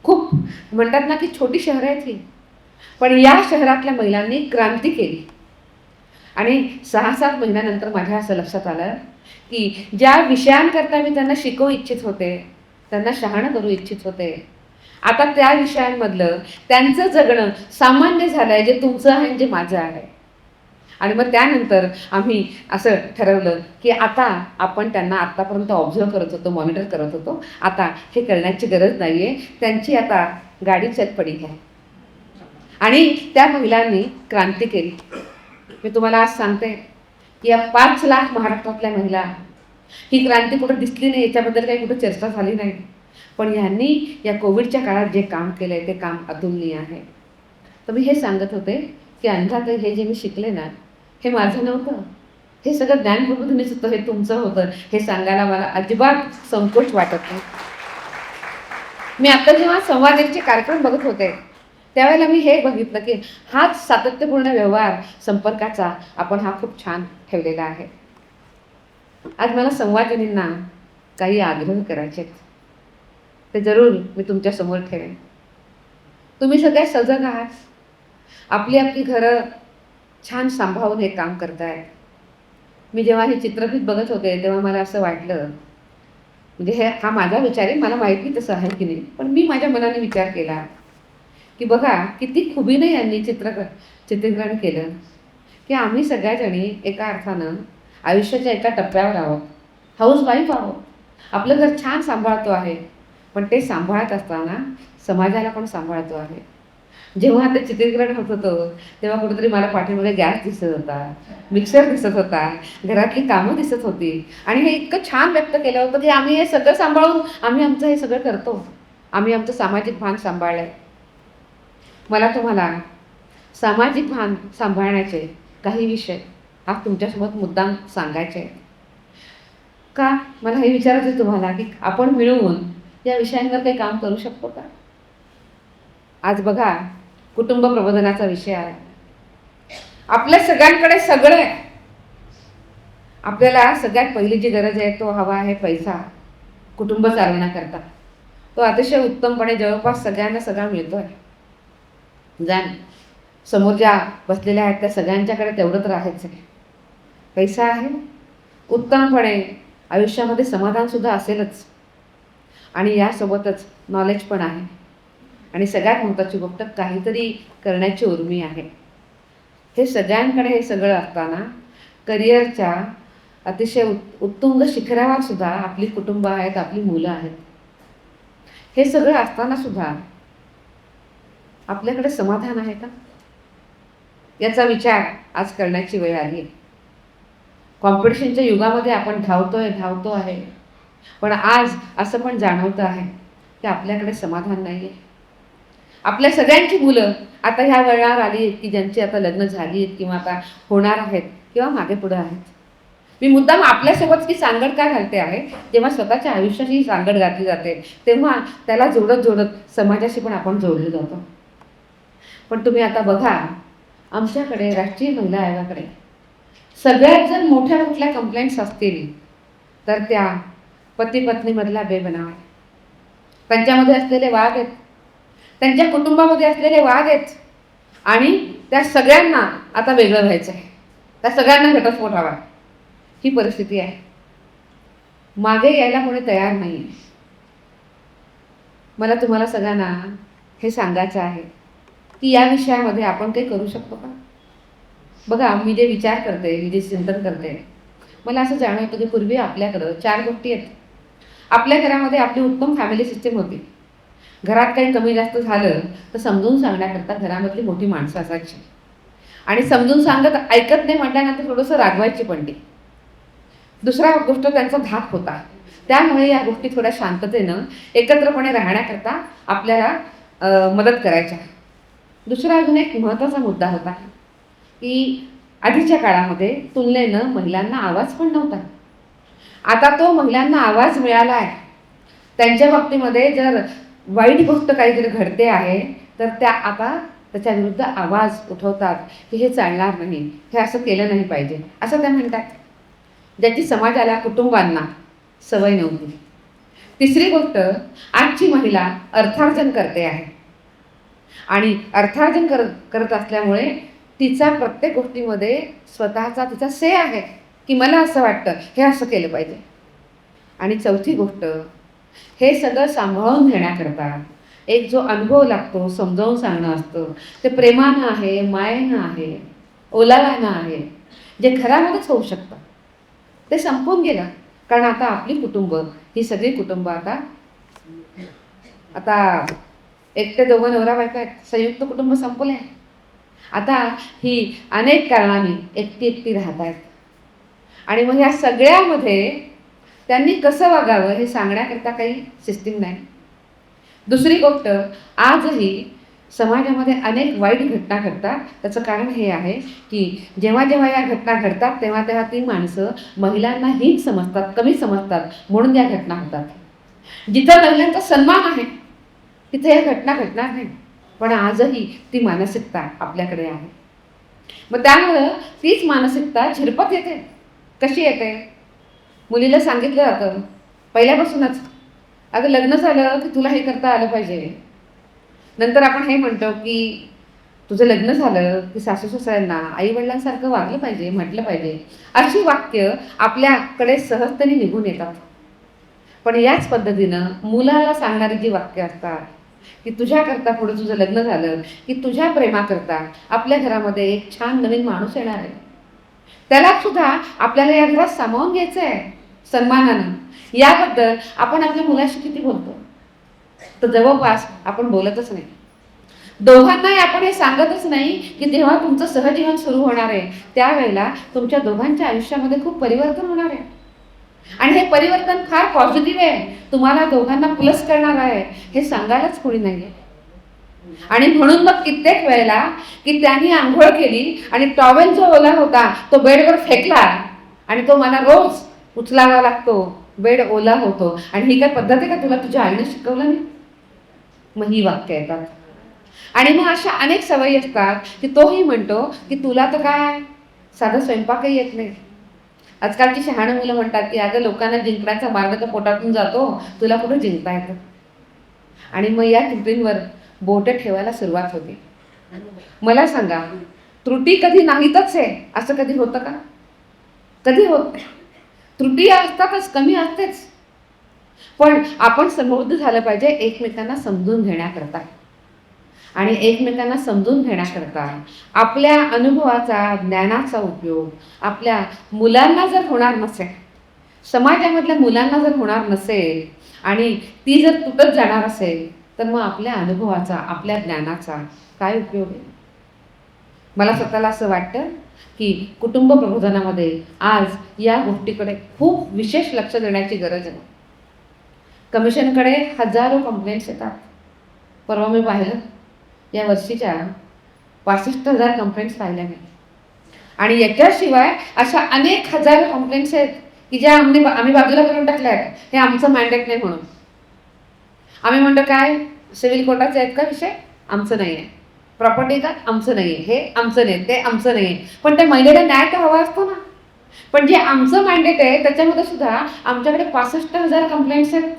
खूप म्हणतात ना की छोटी शहरं आहेत ही, पण या शहरातल्या महिलांनी क्रांती केली. आणि 6-7 महिन्यानंतर माझ्या असं लक्षात आलं की ज्या विषयांकरता मी त्यांना शिकवू इच्छित होते, त्यांना शहाणं करू इच्छित होते, आता त्या विषयांमधलं त्यांचं जगणं सामान्य झालं आहे, जे तुमचं आहे जे माझं आहे. आणि मग त्यानंतर आम्ही असं ठरवलं की आता आपण त्यांना आत्तापर्यंत ऑब्झर्व करत होतो, मॉनिटर करत होतो, आता हे करण्याची गरज नाही आहे, त्यांची आता गाडी चल पडी आहे. आणि त्या महिलांनी क्रांती केली. मी तुम्हाला आज सांगते की या 5 लाख महाराष्ट्रातल्या महिला, ही क्रांती कुठं दिसली नाही, याच्याबद्दल काही कुठं चर्चा झाली नाही, पण यांनी या कोविडच्या काळात जे काम केलं आहे ते काम अतुलनीय आहे. तर मी हे सांगत होते की अंधाताई, हे जे मी शिकले ना, हे माझं नव्हतं, हे सगळं ज्ञानप्रबोधिनीच होतं, हे तुमचं होतं, हे सांगायला मला अजिबात संकोच वाटत नाही. मी आता जेव्हा संवादाचे कार्यक्रम बघत होते त्यावेळेला मी हे बघितलं की हाच सातत्यपूर्ण व्यवहार संपर्काचा आपण हा खूप छान ठेवलेला आहे. आज मला संवादिनींना काही आग्रह करायचे, ते जरूर मी तुमच्यासमोर ठेवेन. तुम्ही सगळे सजग आहात, आपली आपली घरं छान सांभाळून हे काम करताय. मी जेव्हा हे चित्रफित बघत होते तेव्हा मला असं वाटलं, म्हणजे हा माझा विचार आहे, मला माहिती तसं आहे की नाही, पण मी माझ्या मनाने विचार केला की बघा किती खुबीने यांनी चित्रीकरण केलं की आम्ही सगळ्याजणी एका अर्थानं आयुष्याच्या एका टप्प्यावर आहोत, हाऊसवाईफ आहोत, आपलं घर छान सांभाळतो आहे, पण ते सांभाळत असताना समाजाला पण सांभाळतो आहे. जेव्हा ते चित्रीकरण होत होतं तेव्हा कुठेतरी मला पाठीमध्ये गॅस दिसत होता, मिक्सर दिसत होता, घरातली कामं दिसत होती, आणि हे इतकं छान व्यक्त केलं होतं की आम्ही हे सगळं सांभाळून आम्ही आमचं हे सगळं करतो, आम्ही आमचं सामाजिक भान सांभाळलं आहे. मला तुम्हाला सामाजिक भान सांभाळण्याचे काही विषय आज तुमच्यासोबत मुद्दाम सांगायचे आहे. का मला हे विचारायचं आहे तुम्हाला की आपण मिळून या विषयांवर काही काम करू शकतो का? आज बघा, कुटुंब प्रबोधनाचा विषय आहे. आपल्या सगळ्यांकडे सगळं आहे. आपल्याला सगळ्यात पहिली जी गरज आहे तो हवा आहे पैसा, कुटुंब चालवण्याकरता. तो अतिशय उत्तमपणे जवळपास सगळ्यांना सगळा मिळतो आहे. समोर ज्या बसलेल्या आहेत त्या सगळ्यांच्याकडे तेवढं तर आहेच आहे. पैसा आहे, उत्तमपणे आयुष्यामध्ये समाधानसुद्धा असेलच, आणि यासोबतच नॉलेज पण आहे, आणि सगळ्यात महत्त्वाची गोष्ट काहीतरी करण्याची उर्मी आहे. हे सगळ्यांकडे हे सगळं असताना करिअरच्या अतिशय उत्तुंग शिखरावर सुद्धा आपली कुटुंब आहेत, आपली मुलं आहेत. हे सगळं असताना सुद्धा आपल्याकडे समाधान आहे का, याचा विचार आज करण्याची वेळ आली आहे. कॉम्पिटिशनच्या युगामध्ये आपण धावतो आहे, पण आज असं पण जाणवतं आहे की आपल्याकडे समाधान नाही आहे. आपल्या सगळ्यांची मुलं आता ह्या वळणावर आली आहेत की ज्यांची आता लग्न झाली आहेत किंवा आता होणार आहेत किंवा मागे पुढे आहेत. मी मुद्दाम आपल्यासोबत की सांगड का घालते आहे, जेव्हा स्वतःच्या आयुष्याची सांगड घातली जाते तेव्हा त्याला जोडत समाजाशी पण आपण जोडले जातो. पण तुम्ही आता बघा, आमच्याकडे राष्ट्रीय महिला आयोगाकडे सगळ्यात जर मोठ्या कंप्लेंट्स असतील तर त्या पती पत्नीमधला बेबनाव आहे. त्यांच्यामध्ये असलेले वाद आहेत, त्यांच्या कुटुंबामध्ये असलेले वाद आहेत, आणि त्या सगळ्यांना आता वेगळं व्हायचं आहे, त्या सगळ्यांना घटस्फोट हवा, ही परिस्थिती आहे. मागे यायला कोणी तयार नाही आहे. मला तुम्हाला सगळ्यांना हे सांगायचं आहे की या विषयामध्ये आपण काही करू शकतो का? बघा, मी जे विचार करते, मी जे चिंतन करते, मला असं जाणवतं की पूर्वी आपल्याकडं 4 गोष्टी आहेत. आपल्या घरामध्ये आपली उत्तम फॅमिली सिस्टीम होती. घरात काही कमी जास्त झालं तर समजून सांगण्याकरता घरामधली मोठी माणसं असायची, आणि समजून सांगत ऐकत नाही म्हटल्यानंतर थोडंसं रागवायची पण ती. दुसरा गोष्ट त्यांचा धाक होता. त्यामुळे या गोष्टी थोड्या शांततेनं एकत्रपणे राहण्याकरता आपल्याला मदत करायच्या. दुसरा अजून एक महत्त्वाचा मुद्दा होता की आधीच्या काळामध्ये तुलनेनं महिलांना आवाज पण नव्हता. आता तो महिलांना आवाज मिळाला आहे. त्यांच्या बाबतीमध्ये जर वाईट गोष्ट काहीतरी घडते आहे तर त्या आता त्याच्या विरुद्ध आवाज उठवतात की हे चालणार नाही, हे असं केलं नाही पाहिजे असं त्या म्हणतात, ज्याची समाजाला कुटुंबांना सवय नव्हती. तिसरी गोष्ट, आजची महिला अर्थार्जन करते आहे आणि अर्थार्जन करत असल्यामुळे तिचा प्रत्येक गोष्टीमध्ये स्वतःचा तिचा से आहे की मला असं वाटतं हे असं केलं पाहिजे. आणि चौथी गोष्ट, हे सगळं सांभाळून घेण्याकरता एक जो अनुभव लागतो, समजावून सांगणं असतं, ते प्रेमानं आहे, मायेनं आहे, ओलाव्यानं आहे, जे घरामध्येच होऊ शकतं ते संपून गेलं. कारण आता आपली कुटुंब ही सगळी कुटुंब आता एक ते दोघं नवरा बायका आहेत, संयुक्त कुटुंब संपले. आता ही अनेक कारणांनी एकटी एकटी राहत आहेत. आणि मग ह्या सगळ्यामध्ये त्यांनी कसं वागावं हे सांगण्याकरता काही सिस्टीम नाही. दुसरी गोष्ट, आजही समाजामध्ये अनेक वाईट घटना घडतात. त्याचं कारण हे आहे की जेव्हा जेव्हा या घटना घडतात तेव्हा तेव्हा ती माणसं महिलांना हीन समजतात, कमी समजतात, म्हणून या घटना होतात. जिथं महिलांचा सन्मान आहे तिथे या घटना घडणार नाही. पण आजही ती मानसिकता आपल्याकडे आहे. मग त्यामुळं तीच मानसिकता झिरपत येते. कशी येते? मुलीला सांगितलं जातं पहिल्यापासूनच, अगं लग्न झालं की तुला हे करता आलं पाहिजे. नंतर आपण हे म्हणतो की तुझं लग्न झालं की सासू सासऱ्यांना आईवडिलांसारखं वागलं पाहिजे, म्हटलं पाहिजे. अशी वाक्य आपल्याकडे सहजतेने निघून येतात. पण याच पद्धतीनं मुलाला सांगणारी जी वाक्य असतात की तुझ्याकरता पुढे तुझं लग्न झालं की तुझ्या प्रेमाकरता आपल्या घरामध्ये एक छान नवीन माणूस येणार आहे, त्याला सुद्धा आपल्याला या घरात सामावून घ्यायचं आहे सन्मानानं. याबद्दल आपण आपल्या मुलाशी किती बोलतो? तर जवळपास आपण बोलतच नाही. दोघांनाही आपण हे सांगतच नाही की जेव्हा तुमचं सहजीवन सुरू होणार आहे त्यावेळेला तुमच्या दोघांच्या आयुष्यामध्ये खूप परिवर्तन होणार आहे आणि हे परिवर्तन फार पॉझिटिव्ह आहे, तुम्हाला दोघांना प्लस करणार आहे, हे सांगायलाच कोणी नाही आहे. आणि म्हणून मग कित्येक वेळेला की त्यांनी आंघोळ केली आणि टॉवेल जो ओला होता तो बेडवर फेकला आणि तो मला रोज उचलावा लागतो, बेड ओला होतो, आणि ही काय पद्धत आहे का तुला तुझ्या आईने शिकवलं नाही? मग ही वाक्य येतात. आणि मग अशा अनेक सवयी असतात की तोही म्हणतो की तुला तर काय साधं स्वयंपाकही येत नाही. आजकालची शहाणं मुलं म्हणतात की अगं लोकांना जिंकण्याचा मार्ग तर पोटातून जातो, तुला कुठं जिंकता येतं? आणि मग या त्रुटींवर बोटं ठेवायला सुरुवात होते. मला सांगा, त्रुटी कधी नाहीतच आहे असं कधी होतं का? कधी होत नाही. त्रुटी असतातच, कमी असतेच. पण आपण समृद्ध झालं पाहिजे एकमेकांना समजून घेण्याकरता. आणि एकमेकांना समजून घेण्याकरता आपल्या अनुभवाचा, ज्ञानाचा उपयोग आपल्या मुलांना जर होणार नसेल, समाजामधल्या मुलांना जर होणार नसेल आणि ती जर तुटत जाणार असेल तर मग आपल्या अनुभवाचा, आपल्या ज्ञानाचा काय उपयोग आहे? मला स्वतःला असं वाटतं की कुटुंब प्रबोधनामध्ये आज या गोष्टीकडे खूप विशेष लक्ष देण्याची गरज आहे. कमिशनकडे हजारो कंप्लेंट्स येतात. परवा मी पाहिलं, या वर्षीच्या 65,000 कंप्लेंट्स पाहिल्या मी. आणि याच्याशिवाय अशा अनेक हजार कंप्लेंट्स आहेत की ज्या आम्ही बाजूला करून टाकल्या आहेत, हे आमचं मॅन्डेट नाही म्हणून. आम्ही म्हणतो काय सिव्हिल कोर्टाचे आहेत का विषय? आमचं नाही आहे. प्रॉपर्टी का? आमचं नाही आहे. हे आमचं नाही, ते आमचं नाही आहे. पण त्या महिलेला न्याय तर हवा असतो ना. पण जे आमचं मॅन्डेट आहे त्याच्यामध्ये सुद्धा आमच्याकडे 65,000 कंप्लेंट्स आहेत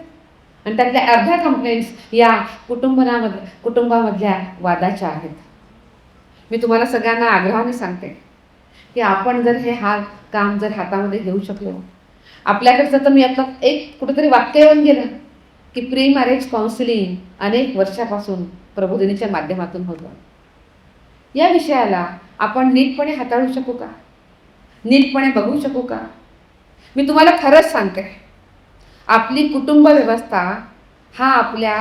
आणि त्यातल्या अर्ध्या कंप्लेंट्स या कुटुंबामधल्या वादाच्या आहेत. मी तुम्हाला सगळ्यांना आग्रहाने सांगते की आपण जर काम जर हातामध्ये घेऊ शकलो, आपल्याकडचं तर मी आता एक कुठेतरी वाक्य येऊन गेलं की प्री मॅरेज काउन्सिलिंग अनेक वर्षापासून प्रबोधिनीच्या माध्यमातून होतं. या विषयाला आपण नीटपणे हाताळू शकू का? नीटपणे बघू शकू का? मी तुम्हाला खरंच सांगते, आपली कुटुंब व्यवस्था हा आपल्या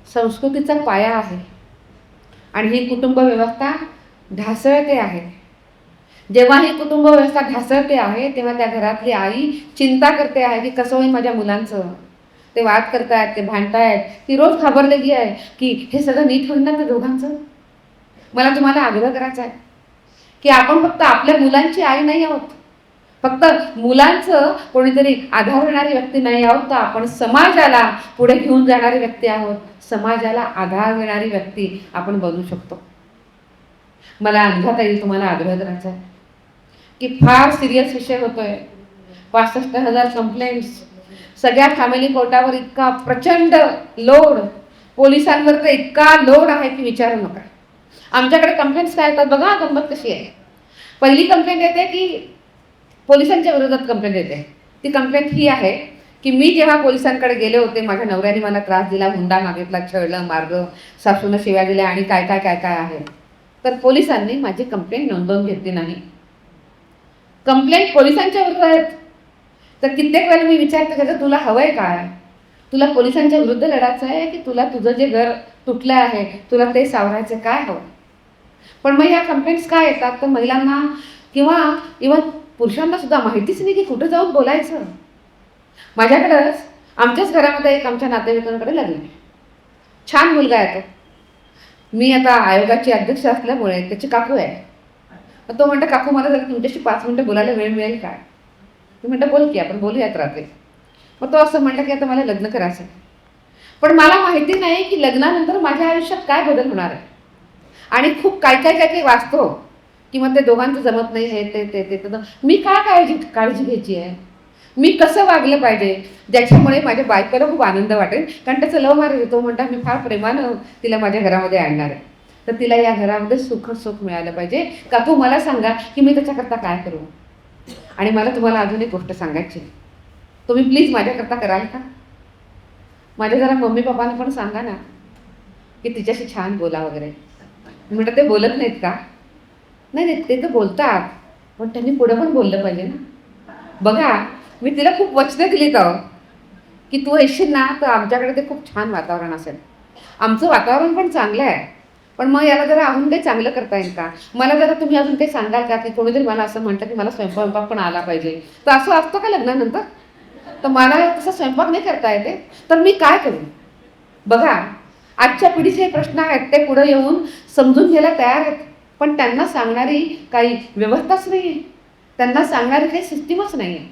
संस्कृतीचा पाया आहे आणि ही कुटुंब व्यवस्था ढासळते आहे. जेव्हा ही कुटुंब व्यवस्था ढासळते आहे तेव्हा त्या घरातली आई चिंता करते आहे की कसं होईल माझ्या मुलांचं. ते वाद करतायत, ते भांडतायत, ती रोज घाबरलेली आहे की हे सगळं नीट होईल ना त्या दोघांचं. मला तुम्हाला आग्रह करायचा आहे की आपण फक्त आपल्या मुलांची आई नाही आहोत, फक्त मुलांचं कोणीतरी आधार देणारी व्यक्ती नाही आहोत, तर आपण समाजाला पुढे घेऊन जाणारी व्यक्ती आहोत. समाजाला आधार देणारी व्यक्ती आपण बनू शकतो. मला अंधाताई तुम्हाला आग्रह करायचा आहे की फार सिरियस विषय होतोय. 65,000 कंप्लेंट्स, सगळ्या फॅमिली कोर्टावर इतका प्रचंड लोड, पोलिसांवर तर इतका लोड आहे की विचारू नका. आमच्याकडे कंप्लेंट्स काय येतात बघा, गंमत कशी आहे. पहिली कंप्लेंट येते की पोलिसांच्या विरोधात कंप्लेंट येते. ती कंप्लेंट ही आहे की मी जेव्हा पोलिसांकडे गेले होते, माझ्या नवऱ्याने मला त्रास दिला, हुंडा मागितला, छळलं, मारलं, सासूनं शिव्या दिल्या आणि काय काय काय काय आहे, तर पोलिसांनी माझी कंप्लेंट नोंदवून घेतली नाही. कंप्लेंट पोलिसांच्या विरुद्ध आहेत. तर कित्येक वेळेला मी विचारते की तुला हवंय काय, तुला पोलिसांच्या विरुद्ध लढायचं आहे की तुला तुझं जे घर तुटलं आहे तुला ते सावरायचं, काय हवं. पण मग ह्या कंप्लेंट्स काय येतात तर महिलांना किंवा इव्हन पुरुषांना सुद्धा माहितीच नाही की कुठं जाऊन बोलायचं. माझ्याकडंच आमच्याच घरामध्ये एक आमच्या नातेवाईकांकडे लग्न आहे. छान मुलगा आहे तो. मी आता आयोगाची अध्यक्ष असल्यामुळे त्याची काकू आहे. तो म्हणतं काकू मला जर तुमच्याशी 5 मिनिटं बोलायला वेळ मिळेल काय. मी म्हणतं बोल की, आपण बोलूयात रात्री. मग तो असं म्हणतं की आता मला लग्न करायचं आहे. पण मला माहिती नाही की लग्नानंतर माझ्या आयुष्यात काय बदल होणार आहे. आणि खूप काय काय काय काय वाचतो की मग ते दोघांचं जमत नाही, हे ते ते ते मी काय काळजी घ्यायची आहे. मी कसं वागलं पाहिजे ज्याच्यामुळे माझ्या बायकोला खूप आनंद वाटेल. कारण त्याचं लव्ह मॅरेज होतो. म्हणता मी फार प्रेमानं तिला माझ्या घरामध्ये आणणार आहे, तर तिला या घरामध्ये सुख मिळालं पाहिजे. काकू मला सांगा की मी त्याच्याकरता काय करू. आणि मला तुम्हाला अजून एक गोष्ट सांगायची, तुम्ही प्लीज माझ्याकरता कराल का. माझ्या जरा मम्मी पप्पांना पण सांगा ना की तिच्याशी छान बोला वगैरे. म्हणतात ते बोलत नाहीत का. नाही ते तर बोलतात, पण त्यांनी पुढं पण बोललं पाहिजे ना. बघा मी तिला खूप वचनं दिलीत की तू येशील ना तर आमच्याकडे ते खूप छान वातावरण असेल. आमचं वातावरण पण चांगलं आहे, पण मग याला जरा अजून काही चांगलं करता येईल का. मला जरा तुम्ही अजून काही सांगाल का की कोणीतरी मला असं म्हणतं की मला स्वयंपाक पण आला पाहिजे. तर असं असतं का लग्नानंतर. तर मला तसं स्वयंपाक नाही करता येते, तर मी काय करू. बघा आजच्या पिढीचे प्रश्न आहेत, ते पुढे येऊन समजून घ्यायला तयार आहेत, पण त्यांना सांगणारी काही व्यवस्थाच नाही आहे, त्यांना सांगणारी काही सिस्टीमच नाही आहे.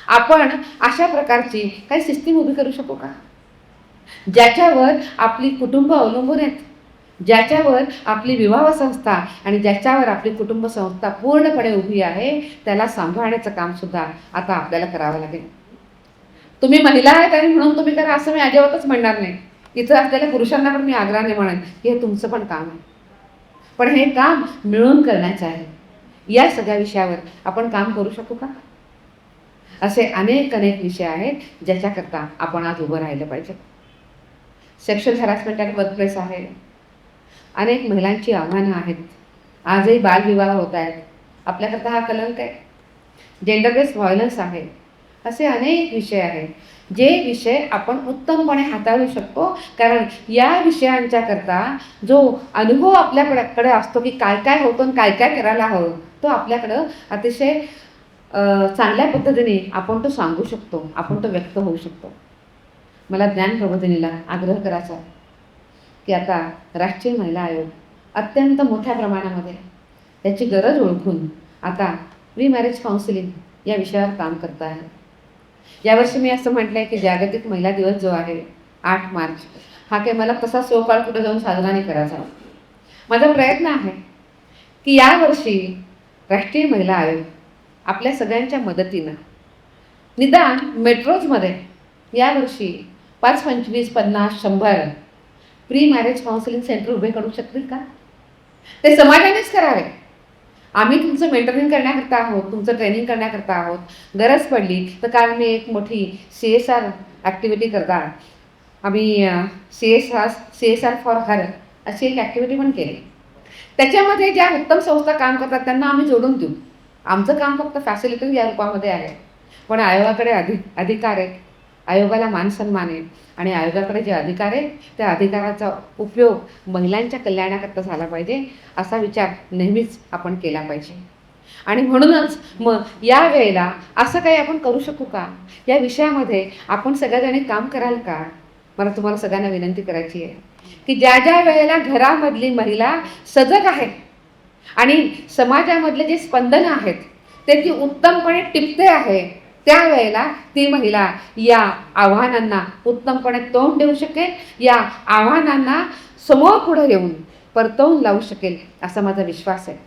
आपण अशा प्रकारची काही सिस्टीम उभी करू शकू का ज्याच्यावर आपली कुटुंब अवलंबून आहेत, ज्याच्यावर आपली विवाह संस्था आणि ज्याच्यावर आपली कुटुंब संस्था पूर्णपणे उभी आहे. त्याला सांभाळण्याचं काम सुद्धा आता आपल्याला करावं लागेल. तुम्ही महिला आहेत आणि म्हणून तुम्ही करा असं मी अजिबातच म्हणणार नाही. इथं असलेल्या पुरुषांना पण मी आग्रहाने म्हणेन की हे तुमचं पण काम आहे, पण हे काम मिळून करण्याचं आहे. या सगळ्या विषयावर आपण काम करू शकू का. असे अनेक विषय आहेत ज्याच्याकरता आपण आज उभं राहिलं पाहिजे. सेक्शुअल हॅरासमेंट ॲट वर्कप्लेस आहे, अनेक महिलांची आव्हानं आहेत. आजही बालविवाह होत आहेत, आपल्याकरता हा कलंक आहे. जेंडर बेस्ड व्हायलन्स आहे. असे अनेक विषय आहेत जे विषय आपण उत्तमपणे हाताळू शकतो. कारण या विषयांच्या करता जो अनुभव आपल्याकडे असतो की काय काय होतं आणि काय काय करायला हवं, तो आपल्याकडं अतिशय चांगल्या पद्धतीने आपण तो सांगू शकतो, आपण तो व्यक्त होऊ शकतो. मला ज्ञान प्रबोधिनीला आग्रह करायचा की आता राष्ट्रीय महिला आयोग अत्यंत मोठ्या प्रमाणामध्ये त्याची गरज ओळखून आता प्री मॅरेज काउन्सिलिंग या विषयावर काम करत आहे. यावर्षी मी असं म्हटलं आहे की जागतिक महिला दिवस जो आहे 8 मार्च, हा काही मला तसा सोपाळ कुठं जाऊन साजरा नाही करायचा. माझा प्रयत्न आहे की यावर्षी राष्ट्रीय महिला आयोग आपल्या सगळ्यांच्या मदतीनं निदान मेट्रोजमध्ये यावर्षी 5, 25, 50, 100 प्री मॅरेज काउन्सिलिंग सेंटर उभे करू शकतील का. ते समाजानेच करावे. आम्ही तुमचं मेंटरिंग करण्याकरता आहोत, तुमचं ट्रेनिंग करण्याकरता आहोत. गरज पडली तर काल मी एक मोठी CSR ॲक्टिव्हिटी करता, आम्ही CSR फॉर हर अशी एक ॲक्टिव्हिटी पण केली. त्याच्यामध्ये ज्या उत्तम संस्था काम करतात त्यांना आम्ही जोडून देऊ. आमचं काम फक्त फॅसिलिटी या रूपामध्ये आहे, पण आयोगाकडे अधिकार आहेत. आयोगाला मान सन्मान आहे आणि आयोगाकडे जे अधिकार आहे त्या अधिकाराचा उपयोग महिलांच्या कल्याणाकरता झाला पाहिजे असा विचार नेहमीच आपण केला पाहिजे. आणि म्हणूनच मग या वेळेला असं काही आपण करू शकू का, या विषयामध्ये आपण सगळ्याजणी काम कराल का. मला तुम्हाला सगळ्यांना विनंती करायची आहे की ज्या ज्या वेळेला घरामधली महिला सजग आहे आणि समाजामधले जे स्पंदनं आहेत ते ती उत्तमपणे टिपते आहे, त्यावेळेला ती महिला या आव्हानांना उत्तमपणे तोंड देऊ शकेल, या आव्हानांना समोर पुढे येऊन परतवून लावू शकेल असा माझा विश्वास आहे.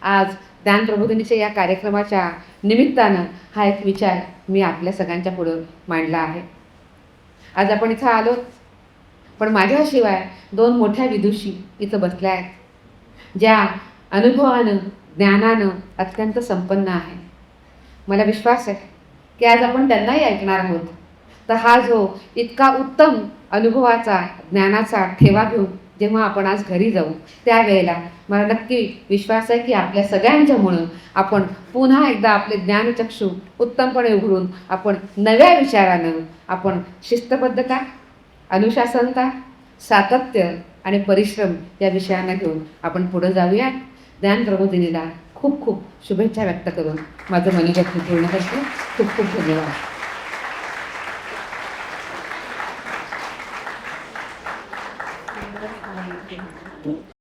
आज ज्ञान प्रबोधिनीच्या या कार्यक्रमाच्या निमित्तानं हा एक विचार मी आपल्या सगळ्यांच्या पुढं मांडला आहे. आज आपण इथं आलो, पण माझ्याशिवाय 2 मोठ्या विदुषी इथं बसल्या आहेत, ज्या अनुभवानं ज्ञानानं अत्यंत संपन्न आहे. मला विश्वास आहे की आज आपण त्यांनाही ऐकणार आहोत. तर हा जो इतका उत्तम अनुभवाचा ज्ञानाचा ठेवा घेऊन जेव्हा आपण आज घरी जाऊ त्यावेळेला मला नक्की विश्वास आहे की आपल्या सगळ्यांच्यामुळं आपण पुन्हा एकदा आपले ज्ञानचक्षु उत्तमपणे उघडून आपण नव्या विचारानं आपण शिस्तबद्धता, अनुशासनता, सातत्य आणि परिश्रम या विषयांना घेऊन आपण पुढे जाऊया. ज्ञान प्रबोधिनीला खूप खूप शुभेच्छा व्यक्त करून माझं मनोगत पूर्ण करतो. खूप खूप धन्यवाद.